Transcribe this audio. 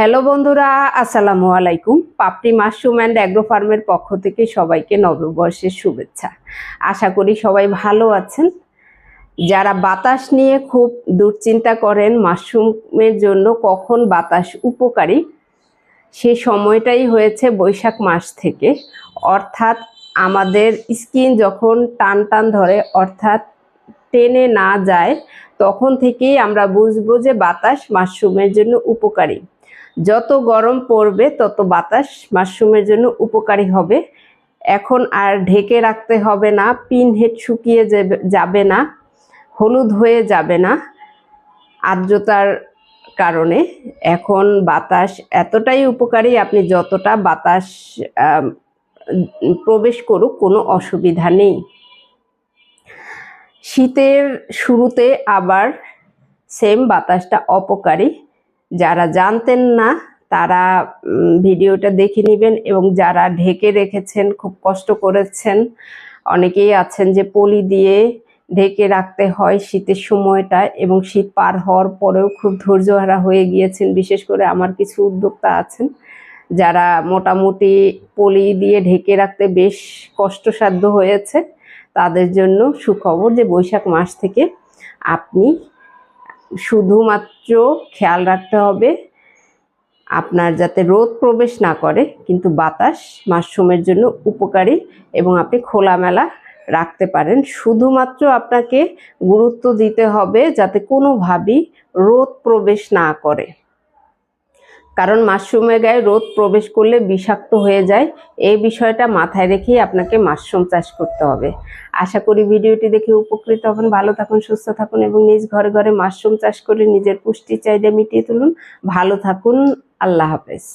Hello বন্ধুরা, আসসালামু আলাইকুম। পাপড়ি মাশরুম অ্যান্ড অ্যাগ্রো ফার্মের পক্ষ থেকে সবাইকে নববর্ষের শুভেচ্ছা। আশা করি সবাই ভালো আছেন। যারা বাতাস নিয়ে খুব দুশ্চিন্তা করেন মাশরুমের জন্য কখন বাতাস উপকারী, সে সময়টাই হয়েছে বৈশাখ মাস থেকে। অর্থাৎ আমাদের স্কিন যখন টান টান ধরে, অর্থাৎ টেনে না যায়, তখন থেকেই আমরা বুঝবো যে বাতাস মাশরুমের জন্য উপকারী। যত গরম পড়বে তত বাতাস মাশরুমের জন্য উপকারী হবে। এখন আর ঢেকে রাখতে হবে না, পিন হেড শুকিয়ে যাবে না, হলুদ হয়ে যাবে না আর্দ্রতার কারণে। এখন বাতাস এতটাই উপকারী, আপনি যতটা বাতাস প্রবেশ করুক কোনো অসুবিধা নেই। শীতের শুরুতে আবার সেম বাতাসটা অপকারী। যারা জানতেন না তারা ভিডিওটা দেখে নেবেন, এবং যারা ঢেকে রেখেছেন, খুব কষ্ট করেছেন, অনেকেই আছেন যে পলি দিয়ে ঢেকে রাখতে হয় শীতের সময়টা, এবং শীত পার হওয়ার পরেও খুব ধৈর্যহারা হয়ে গিয়েছেন। বিশেষ করে আমার কিছু উদ্যোক্তা আছেন যারা মোটামুটি পলি দিয়ে ঢেকে রাখতে বেশ কষ্টসাধ্য হয়েছে। তাদের জন্য সুখবর যে বৈশাখ মাস থেকে আপনি শুধুমাত্র খেয়াল রাখতে হবে আপনার যাতে রোদ প্রবেশ না করে, কিন্তু বাতাস মাশরুমের জন্য উপকারী এবং আপনি খোলামেলা রাখতে পারেন। শুধুমাত্র আপনাকে গুরুত্ব দিতে হবে যাতে কোনোভাবেই রোদ প্রবেশ না করে, কারণ মাশরুমের গায়ে রোদ প্রবেশ করলে বিষাক্ত হয়ে যায়। এই বিষয়টা মাথায় রেখেই আপনাকে মাশরুম চাষ করতে হবে। আশা করি ভিডিওটি দেখে উপকৃত হবেন। ভালো থাকুন, সুস্থ থাকুন এবং নিজ ঘরে ঘরে মাশরুম চাষ করে নিজের পুষ্টি চাহিদা মিটিয়ে তুলুন। ভালো থাকুন, আল্লাহ হাফেজ।